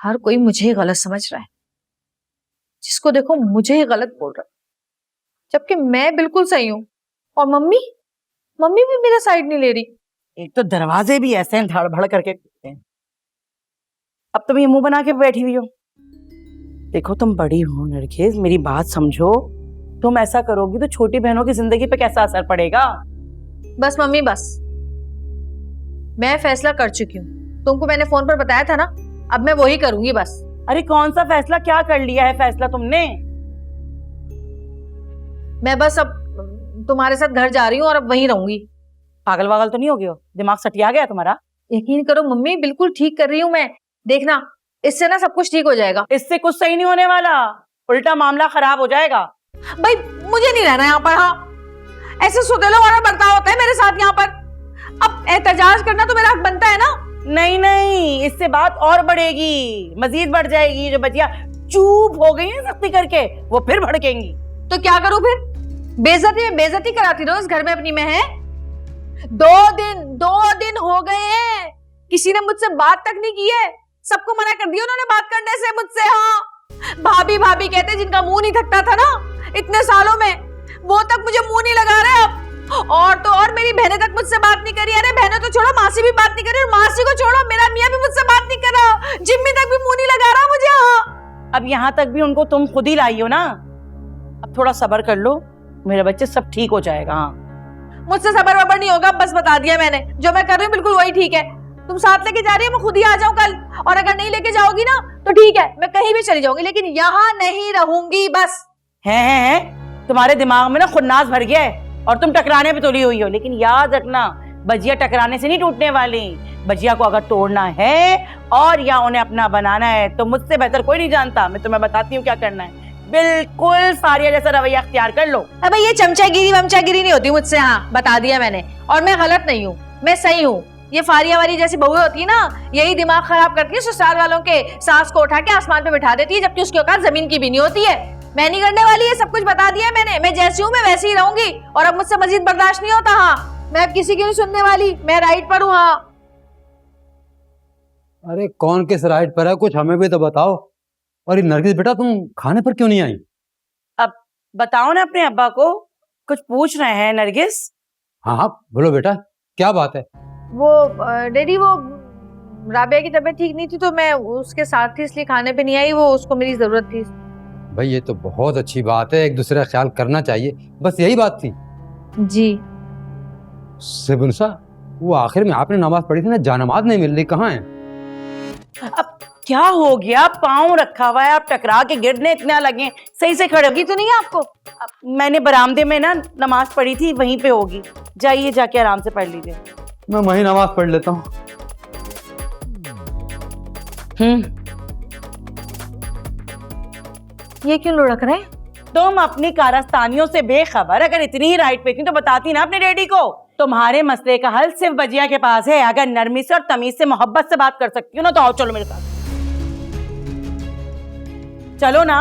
हर कोई मुझे ही गलत समझ रहा है, जिसको देखो मुझे ही गलत बोल रहा है, जबकि मैं बिल्कुल सही हूँ। और मम्मी मम्मी भी मेरा साइड नहीं ले रही। एक तो दरवाजे भी ऐसे हैं धड़ भड़ करके खुलते हैं। अब तुम ये मुंह बना के बैठी हुई हो। देखो तुम बड़ी हो नरगिस, मेरी बात समझो। तुम ऐसा करोगी तो छोटी बहनों की जिंदगी पे कैसा असर पड़ेगा? बस मम्मी बस, मैं फैसला कर चुकी हूँ। तुमको मैंने फोन पर बताया था ना, अब मैं वही करूंगी बस। अरे कौन सा फैसला? क्या कर लिया है फैसला तुमने? मैं बस अब तुम्हारे साथ घर जा रही हूँ और अब वहीं रहूंगी। पागल वागल तो नहीं हो गए हो? दिमाग सटिया गया तुम्हारा? यकीन करो मम्मी, बिल्कुल ठीक कर रही हूँ मैं। देखना, इससे ना सब कुछ ठीक हो जाएगा। इससे कुछ सही नहीं होने वाला, उल्टा मामला खराब हो जाएगा। भाई मुझे नहीं रहना यहाँ पर। हाँ, ऐसे सुतेलों वाला बर्ताव होता है मेरे साथ यहाँ पर। अब एहतजाज करना तो मेरा हक बनता है ना। नहीं नहीं, इससे बात और बढ़ेगी, मजीद बढ़ जाएगी। जो बचिया चुप हो गई है सख्ती करके, वो फिर भड़केंगी। तो क्या करूं फिर? बेइज्जती में बेइज्जती कराती रहो इस घर में अपनी में है। 2 दिन हो गए हैं, किसी ने मुझसे बात तक नहीं की है। सबको मना कर दिया उन्होंने बात करने से मुझसे। हाँ, भाभी भाभी कहते, जिनका मुंह नहीं थकता था ना इतने सालों में, वो तक मुझे मुंह नहीं लगा रहे अब। और तो और मेरी बहनें तक मुझसे बात नहीं करी। अरे बहनें तो छोड़ो, मासी भी बात नहीं करी, और मासी को छोड़ो मेरा मियां भी मुझसे बात नहीं कर रहा, जिम्मी तक भी मुंह नहीं लगा रहा मुझे। हाँ, अब यहाँ तक भी उनको तुम खुद ही लाई हो ना। अब थोड़ा सब्र कर लो मेरे बच्चे, सब ठीक हो जाएगा। हाँ, मुझसे सबर वबर नहीं होगा, बस बता दिया मैंने। जो मैं कर रही हूँ बिल्कुल वही ठीक है। तुम साथ लेके जा रही हो, मैं खुद ही आ जाऊं कल। और अगर नहीं लेके जाओगी ना तो ठीक है, मैं कहीं भी चली जाऊंगी, लेकिन यहाँ नहीं रहूंगी बस। है तुम्हारे दिमाग में ना खुन्नास भर गया है और तुम टकराने पे तुली हुई हो। लेकिन याद रखना, बजिया टकराने से नहीं टूटने वाली। बजिया को अगर तोड़ना है और या उन्हें अपना बनाना है तो मुझसे बेहतर कोई नहीं जानता। मैं तुम्हें बताती हूँ क्या करना है। बिल्कुल फारिया जैसा रवैया अख्तियार कर लो। अबे ये चमचागिरी वमचागिरी नहीं होती मुझसे। हाँ, बता दिया मैंने। और मैं गलत नहीं हूँ, मैं सही हूँ। ये फारिया वाली जैसी बहू होती है ना, यही दिमाग खराब करती है। ससुराल वालों के सास को उठा के आसमान पे बिठा देती है, जबकि उसकी औकात जमीन की भी नहीं होती है। मैं नहीं करने वाली है, सब कुछ बता दिया मैंने। मैं जैसी हूँ मैं वैसी ही रहूंगी, और अब मुझसे मजीद बर्दाश्त नहीं होता। हाँ, मैं अब किसी की नहीं सुनने वाली, मैं राइट पर हूँ। हाँ, अरे कौन किस राइट पर है, कुछ हमें भी तो बताओ। और ये नरगिस बेटा, तुम खाने पर क्यों नहीं आई? अब बताओ ना अपने अब्बा को, कुछ पूछ रहे हैं नरगिस। हाँ हाँ बोलो बेटा, क्या बात है? वो डैडी, वो राबिया की तबीयत ठीक नहीं थी तो मैं उसके साथ थी, इसलिए खाने पे नहीं आई। वो उसको मेरी जरूरत थी। भाई ये तो बहुत अच्छी बात है, एक दूसरे का ख्याल करना चाहिए, बस यही बात थी। जी सिबुनसा, वो आखिर में आपने नमाज पढ़ी थी ना, जानमाज नहीं मिल रही, कहाँ है? अब क्या हो गया? पाँव रखा हुआ है, आप टकरा के गिरने इतना लगे, सही से खड़े होगी तो नहीं है आपको? मैंने बरामदे में ना नमाज पढ़ी थी, वहीं पे होगी। जाइए, जाके आराम से पढ़ लीजिए। मैं वही नमाज पढ़ लेता हूँ। ये क्यों लुढ़क रहे हैं? तुम अपनी कारस्तानियों से बेखबर, अगर इतनी ही राइट पे थी तो बताती ना अपने डैडी को। तुम्हारे मसले का हल सिर्फ बजिया के पास है। अगर नरमी से और तमीज से मोहब्बत से बात कर सकती हो ना तो आओ, चलो मेरे साथ, चलो ना।